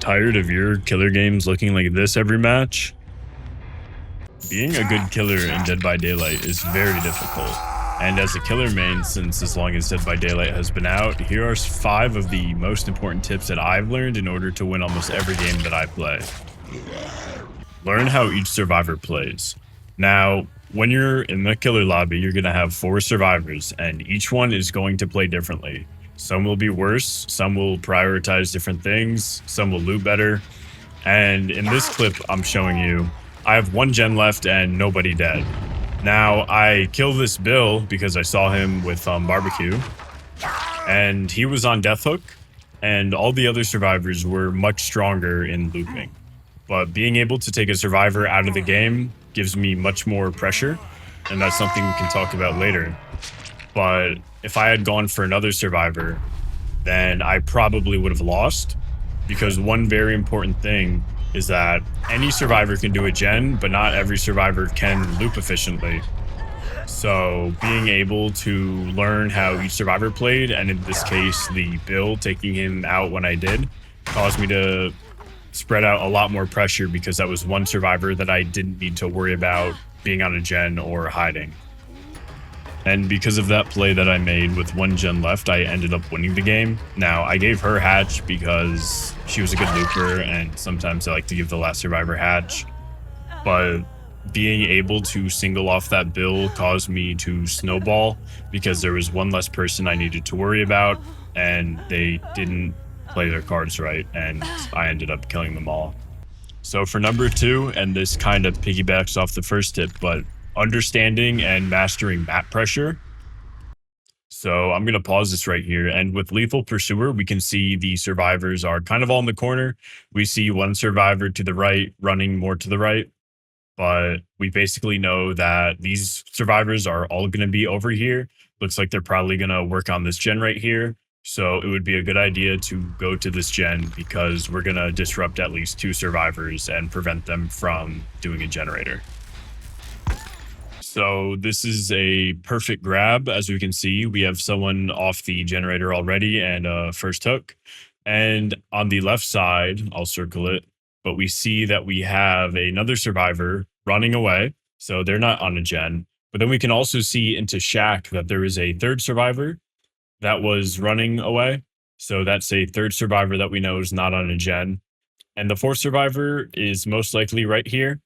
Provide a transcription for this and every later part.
Tired of your killer games looking like this every match? Being a good killer in Dead by Daylight is very difficult. And as a killer main since as long as Dead by Daylight has been out, here are 5 of the most important tips that I've learned in order to win almost every game that I play. Learn how each survivor plays. Now, when you're in the killer lobby, you're going to have 4 survivors, and each one is going to play differently. Some will be worse, some will prioritize different things, some will loot better. And in this clip I'm showing you, I have 1 gen left and nobody dead. Now, I killed this Bill because I saw him with barbecue, and he was on death hook, and all the other survivors were much stronger in looping. But being able to take a survivor out of the game gives me much more pressure, and that's something we can talk about later. But if I had gone for another survivor, then I probably would have lost, because one very important thing is that any survivor can do a gen, but not every survivor can loop efficiently. So being able to learn how each survivor played, and in this case, the Bill taking him out when I did, caused me to spread out a lot more pressure, because that was one survivor that I didn't need to worry about being on a gen or hiding. And because of that play that I made with 1 gen left, I ended up winning the game. Now, I gave her hatch because she was a good looper, and sometimes I like to give the last survivor hatch. But being able to single off that Bill caused me to snowball, because there was one less person I needed to worry about, and they didn't play their cards right, and I ended up killing them all. So for number 2, and this kind of piggybacks off the first tip, but understanding and mastering map pressure. So I'm going to pause this right here, and with Lethal Pursuer, we can see the survivors are kind of all in the corner. We see 1 survivor to the right running more to the right, but we basically know that these survivors are all going to be over here. Looks like they're probably going to work on this gen right here. So it would be a good idea to go to this gen, because we're going to disrupt at least 2 survivors and prevent them from doing a generator. So this is a perfect grab. As we can see, we have someone off the generator already and first hook. And on the left side, I'll circle it, but we see that we have another survivor running away. So they're not on a gen. But then we can also see into Shack that there is a 3rd survivor that was running away. So that's a 3rd survivor that we know is not on a gen. And the 4th survivor is most likely right here.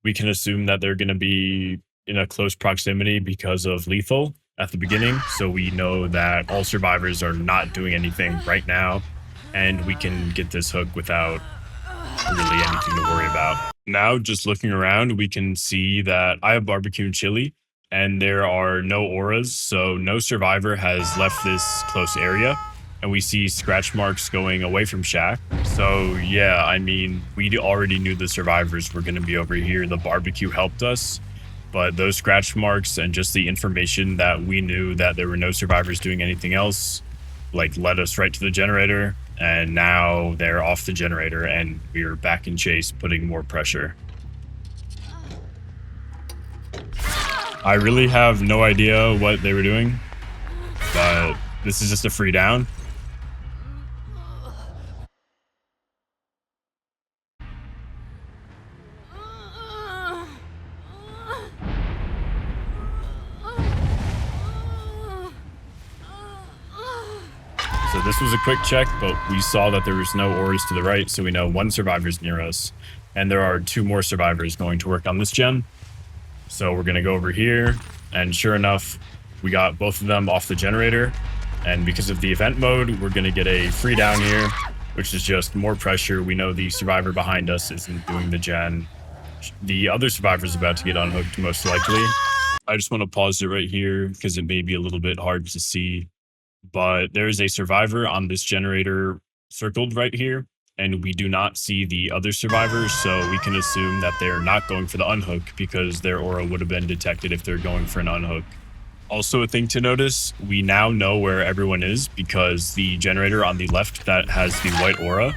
We can assume that they're going to be in a close proximity because of lethal at the beginning. So we know that all survivors are not doing anything right now, and we can get this hook without really anything to worry about. Now, just looking around, we can see that I have barbecue and chili, and there are no auras, so no survivor has left this close area, and we see scratch marks going away from Shack. So yeah, I mean, we already knew the survivors were going to be over here. The barbecue helped us, but those scratch marks and just the information that we knew that there were no survivors doing anything else, like, led us right to the generator. And now they're off the generator and we're back in chase, putting more pressure. I really have no idea what they were doing, but this is just a free down. So this was a quick check, but we saw that there was no auras to the right, so we know 1 survivor's near us. And there are 2 more survivors going to work on this gen. So we're going to go over here, and sure enough, we got both of them off the generator. And because of the event mode, we're going to get a free down here, which is just more pressure. We know the survivor behind us isn't doing the gen. The other survivor's about to get unhooked, most likely. I just want to pause it right here because it may be a little bit hard to see. But there is a survivor on this generator circled right here, and we do not see the other survivors, so we can assume that they're not going for the unhook, because their aura would have been detected if they're going for an unhook. Also, a thing to notice, we now know where everyone is, because the generator on the left that has the white aura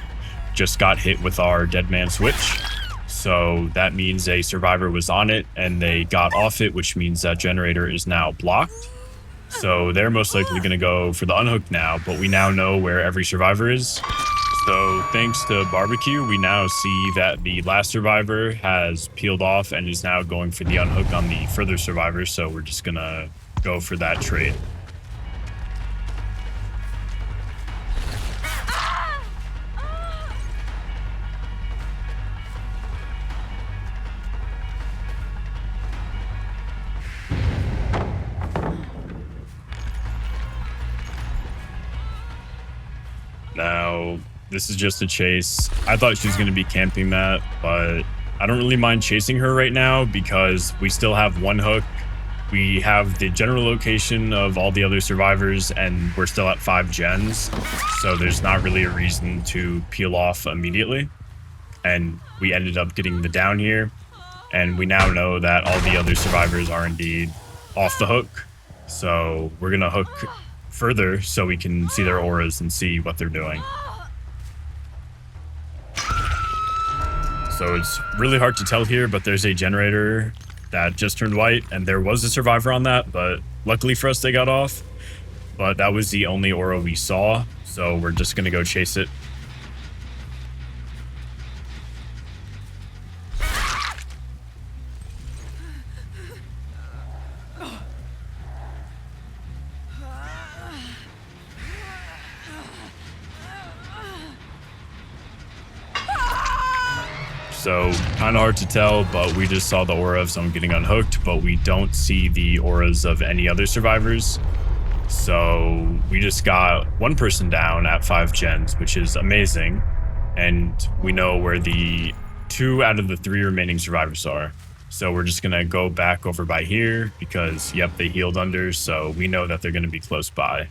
just got hit with our dead man switch. So that means a survivor was on it and they got off it, which means that generator is now blocked. So they're most likely going to go for the unhook now, but we now know where every survivor is. So thanks to barbecue, we now see that the last survivor has peeled off and is now going for the unhook on the further survivor. So we're just gonna go for that trade. Now, this is just a chase. I thought she was going to be camping that, but I don't really mind chasing her right now because we still have one hook. We have the general location of all the other survivors, and we're still at 5 gens. So there's not really a reason to peel off immediately. And we ended up getting the down here. And we now know that all the other survivors are indeed off the hook. So we're going to hook further so we can see their auras and see what they're doing. So it's really hard to tell here, but there's a generator that just turned white, and there was a survivor on that, but luckily for us, they got off. But that was the only aura we saw, so we're just gonna go chase it. So kind of hard to tell, but we just saw the aura of someone getting unhooked, but we don't see the auras of any other survivors. So we just got one person down at 5 gens, which is amazing. And we know where the 2 out of the 3 remaining survivors are. So we're just going to go back over by here because, yep, they healed under. So we know that they're going to be close by.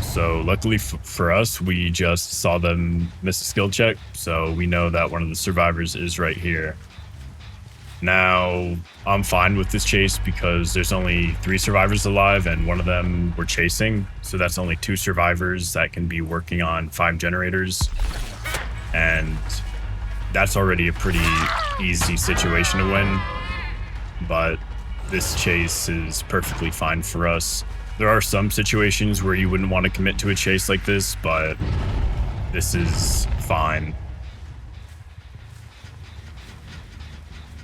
So luckily for us, we just saw them miss a skill check. So we know that one of the survivors is right here. Now, I'm fine with this chase because there's only 3 survivors alive and one of them we're chasing. So that's only 2 survivors that can be working on 5 generators. And that's already a pretty easy situation to win. But this chase is perfectly fine for us. There are some situations where you wouldn't want to commit to a chase like this, but this is fine.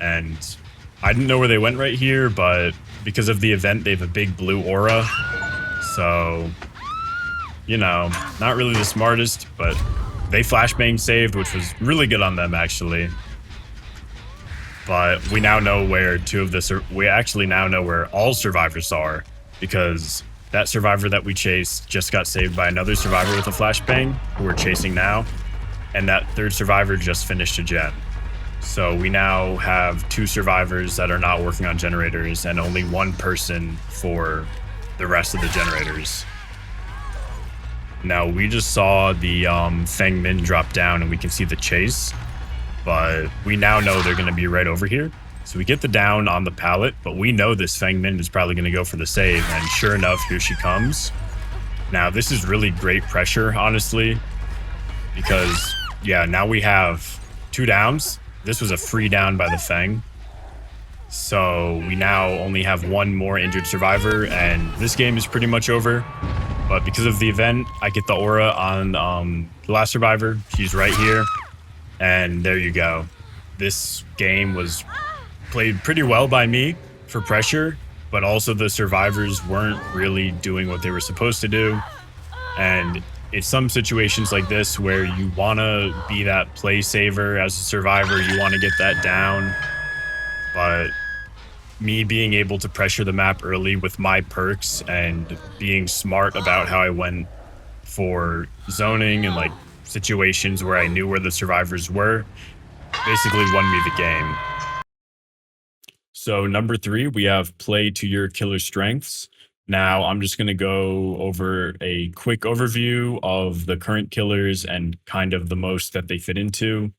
And I didn't know where they went right here, but because of the event, they have a big blue aura. So, you know, not really the smartest, but they flashbang saved, which was really good on them, actually. But we now know where we actually now know where all survivors are, because that survivor that we chased just got saved by another survivor with a flashbang, who we're chasing now. And that 3rd survivor just finished a gen. So we now have 2 survivors that are not working on generators and only 1 person for the rest of the generators. Now, we just saw the Feng Min drop down and we can see the chase, but we now know they're going to be right over here. So we get the down on the pallet, but we know this Feng Min is probably going to go for the save, and sure enough, here she comes. Now, this is really great pressure, honestly, because, yeah, now we have 2 downs. This was a free down by the Feng. So we now only have 1 more injured survivor, and this game is pretty much over. But because of the event, I get the aura on the last survivor. She's right here, and there you go. This game was played pretty well by me for pressure, but also the survivors weren't really doing what they were supposed to do. And it's some situations like this where you want to be that play saver as a survivor. You want to get that down. But me being able to pressure the map early with my perks and being smart about how I went for zoning and like situations where I knew where the survivors were basically won me the game. So number 3, we have play to your killer strengths. Now I'm just going to go over a quick overview of the current killers and kind of the most that they fit into.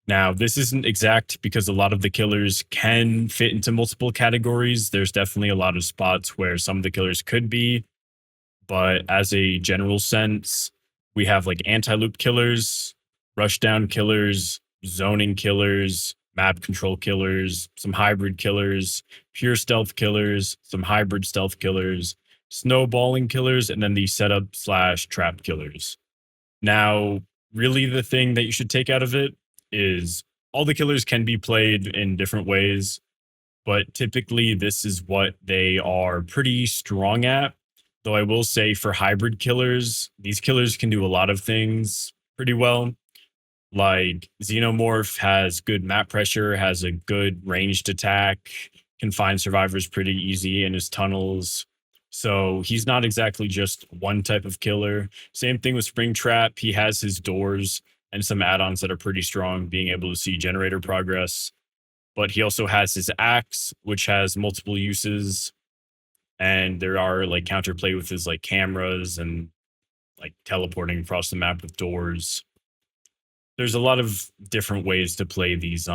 Now, this isn't exact because a lot of the killers can fit into multiple categories. There's definitely a lot of spots where some of the killers could be, but as a general sense, we have like anti-loop killers, rushdown killers, zoning killers, map control killers, some hybrid killers, pure stealth killers, some hybrid stealth killers, snowballing killers, and then the setup slash trap killers. Now, really the thing that you should take out of it is all the killers can be played in different ways, but typically this is what they are pretty strong at. Though I will say for hybrid killers, these killers can do a lot of things pretty well. Like Xenomorph has good map pressure, has a good ranged attack, can find survivors pretty easy in his tunnels. So he's not exactly just one type of killer. Same thing with Springtrap. He has his doors and some add-ons that are pretty strong, being able to see generator progress. But he also has his axe, which has multiple uses. And there are like counterplay with his like cameras and like teleporting across the map with doors. There's a lot of different ways to play these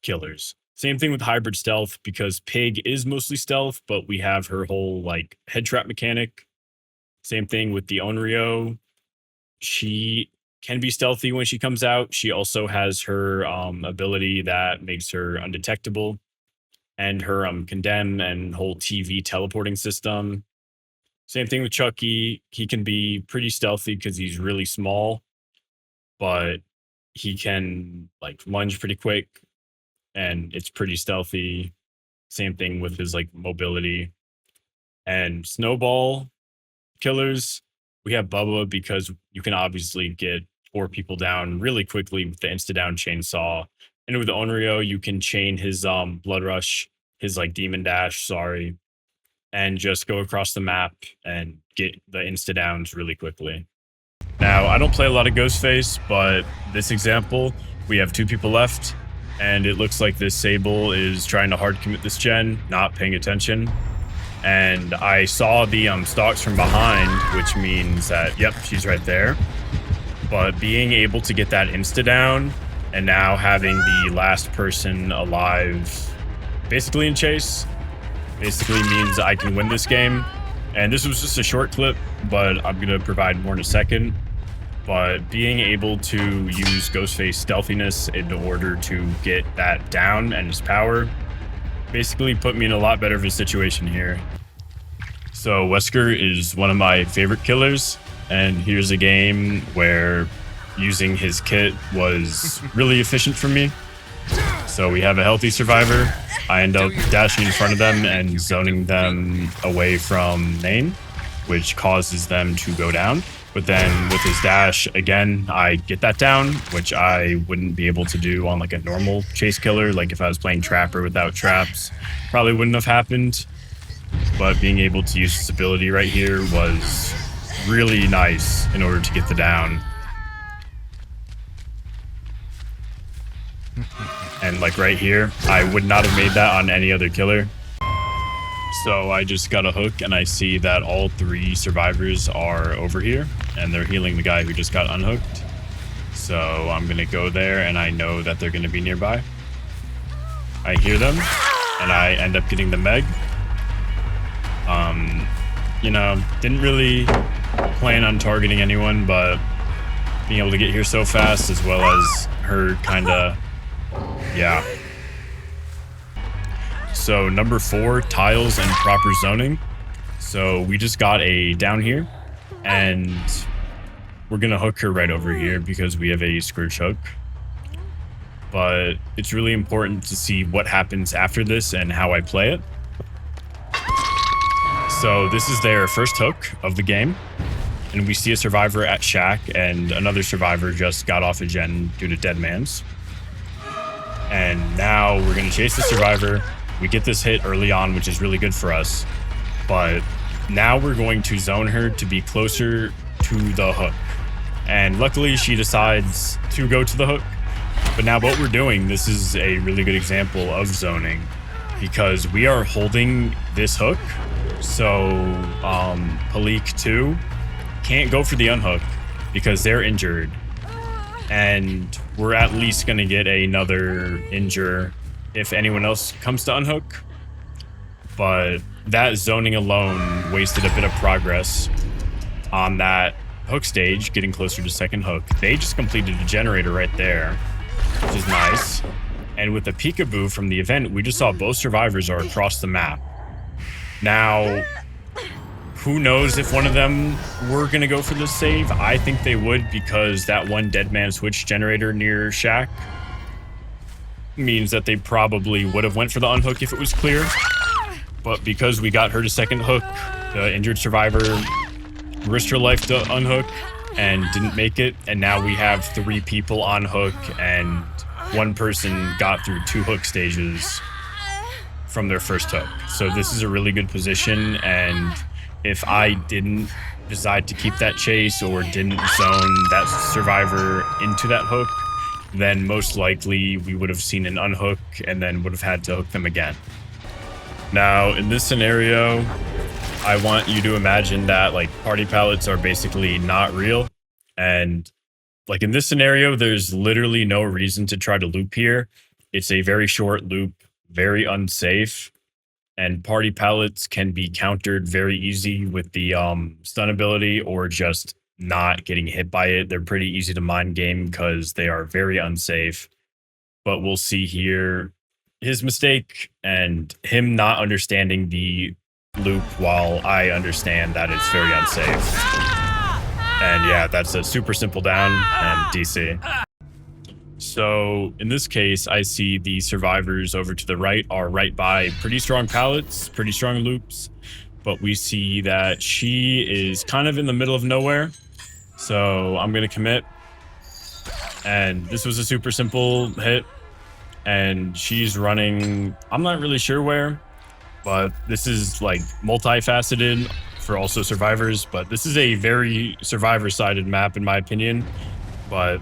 killers. Same thing with hybrid stealth, because Pig is mostly stealth, but we have her whole like head trap mechanic. Same thing with the Onryo. She can be stealthy when she comes out. She also has her ability that makes her undetectable, and her condemn and whole TV teleporting system. Same thing with Chucky. He can be pretty stealthy because he's really small, but he can like lunge pretty quick and it's pretty stealthy. Same thing with his like mobility. And snowball killers, we have Bubba because you can obviously get 4 people down really quickly with the insta down chainsaw. And with the Onryo, you can chain his blood rush, his like demon dash, sorry, and just go across the map and get the insta downs really quickly. Now, I don't play a lot of Ghostface, but this example, we have 2 people left, and it looks like this Sable is trying to hard commit this gen, not paying attention. And I saw the stalks from behind, which means that, yep, she's right there. But being able to get that insta down and now having the last person alive basically in chase basically means I can win this game. And this was just a short clip, but I'm going to provide more in a second. But being able to use Ghostface stealthiness in order to get that down and his power basically put me in a lot better of a situation here. So Wesker is one of my favorite killers, and here's a game where using his kit was really efficient for me. So we have a healthy survivor. I end up dashing in front of them and zoning them away from main, which causes them to go down. But then with his dash, again, I get that down, which I wouldn't be able to do on like a normal chase killer. Like if I was playing Trapper without traps, probably wouldn't have happened. But being able to use this ability right here was really nice in order to get the down. And like right here, I would not have made that on any other killer. So I just got a hook and I see that all 3 survivors are over here and they're healing the guy who just got unhooked. So I'm going to go there and I know that they're going to be nearby. I hear them and I end up getting the Meg. You know, didn't really plan on targeting anyone, but being able to get here so fast as well as her kind of, yeah. So number 4, tiles and proper zoning. So we just got a down here and we're going to hook her right over here because we have a Scourge hook. But it's really important to see what happens after this and how I play it. So this is their first hook of the game. And we see a survivor at Shack and another survivor just got off a gen due to dead man's. And now we're going to chase the survivor. We get this hit early on, which is really good for us. But now we're going to zone her to be closer to the hook. And luckily she decides to go to the hook. But now what we're doing, this is a really good example of zoning because we are holding this hook. So Palik 2 can't go for the unhook because they're injured. And we're at least going to get another injure if anyone else comes to unhook. But that zoning alone wasted a bit of progress on that hook stage, getting closer to second hook. They just completed a generator right there, which is nice. And with the peekaboo from the event, we just saw both survivors are across the map. Now, who knows if one of them were going to go for the save? I think they would, because that one dead man switch generator near Shack means that they probably would have went for the unhook if it was clear. But because we got her to second hook, the injured survivor risked her life to unhook and didn't make it. And now we have 3 people on hook, and one person got through 2 hook stages from their first hook. So this is a really good position, and if I didn't decide to keep that chase or didn't zone that survivor into that hook, then most likely we would have seen an unhook and then would have had to hook them again. Now, in this scenario, I want you to imagine that like party pallets are basically not real. And like in this scenario, there's literally no reason to try to loop here. It's a very short loop, very unsafe. And party pallets can be countered very easy with the stun ability or just not getting hit by it. They're pretty easy to mind game because they are very unsafe. But we'll see here his mistake and him not understanding the loop while I understand that it's very unsafe. And yeah, that's a super simple down and DC. So in this case, I see the survivors over to the right are right by pretty strong pallets, pretty strong loops, but we see that she is kind of in the middle of nowhere. So I'm going to commit. And this was a super simple hit. And she's running, I'm not really sure where, but this is like multifaceted for also survivors, but this is a very survivor-sided map in my opinion. But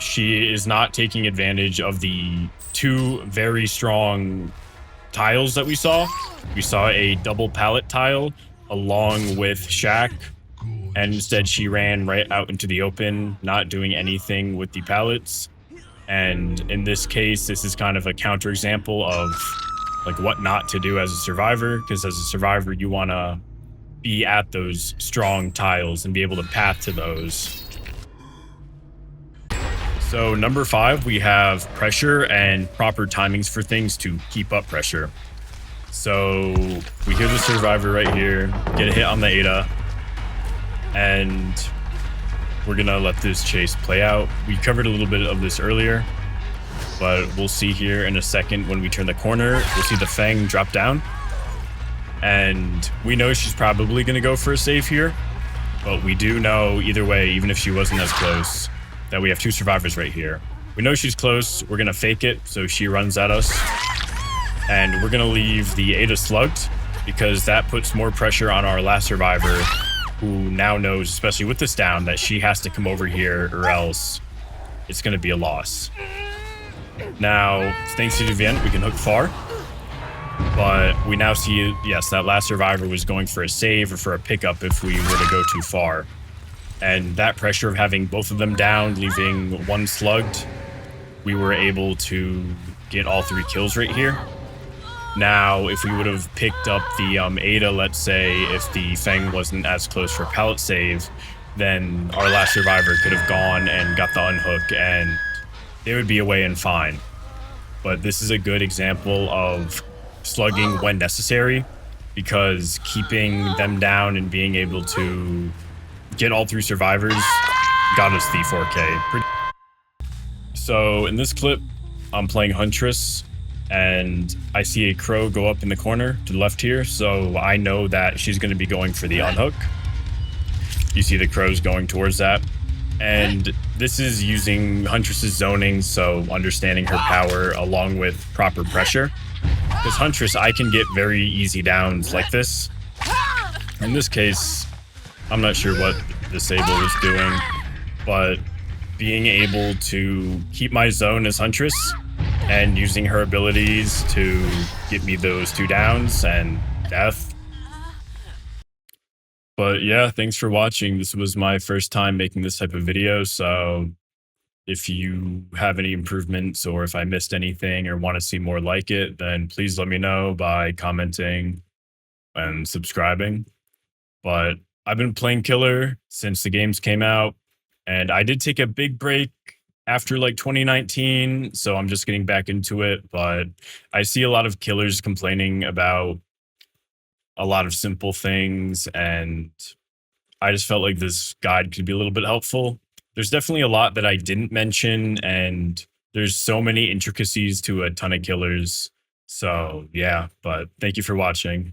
she is not taking advantage of the 2 very strong tiles that we saw. We saw a double pallet tile along with Shack, and instead she ran right out into the open, not doing anything with the pallets. And in this case, this is kind of a counterexample of like what not to do as a survivor, because as a survivor, you want to be at those strong tiles and be able to path to those. So number 5, we have pressure and proper timings for things to keep up pressure. So we hear the survivor right here, get a hit on the Ada, and we're gonna let this chase play out. We covered a little bit of this earlier, but we'll see here in a second when we turn the corner, we'll see the Fang drop down. And we know she's probably gonna go for a save here, but we do know either way, even if she wasn't as close, that we have 2 survivors right here. We know she's close, we're gonna fake it, so she runs at us. And we're gonna leave the Ada slugged, because that puts more pressure on our last survivor, who now knows, especially with this down, that she has to come over here or else it's gonna be a loss. Now, thanks to the event, we can hook far. But we now see, yes, that last survivor was going for a save or for a pickup if we were to go too far. And that pressure of having both of them down, leaving one slugged, we were able to get all 3 kills right here. Now, if we would have picked up the Ada, let's say, if the Fang wasn't as close for a pallet save, then our last survivor could have gone and got the unhook, and they would be away and fine. But this is a good example of slugging when necessary, because keeping them down and being able to get all 3 survivors got us the 4K. So in this clip, I'm playing Huntress, and I see a crow go up in the corner to the left here, so I know that she's going to be going for the unhook. You see the crows going towards that. And this is using Huntress's zoning, so understanding her power along with proper pressure. Because Huntress, I can get very easy downs like this. In this case, I'm not sure what the Sable is doing, but being able to keep my zone as Huntress and using her abilities to get me those 2 downs and death. But yeah, thanks for watching. This was my first time making this type of video, so if you have any improvements or if I missed anything or want to see more like it, then please let me know by commenting and subscribing. But I've been playing Killer since the games came out, and I did take a big break after like 2019, so I'm just getting back into it. But I see a lot of killers complaining about a lot of simple things, and I just felt like this guide could be a little bit helpful. There's definitely a lot that I didn't mention, and there's so many intricacies to a ton of killers. So, yeah, but thank you for watching.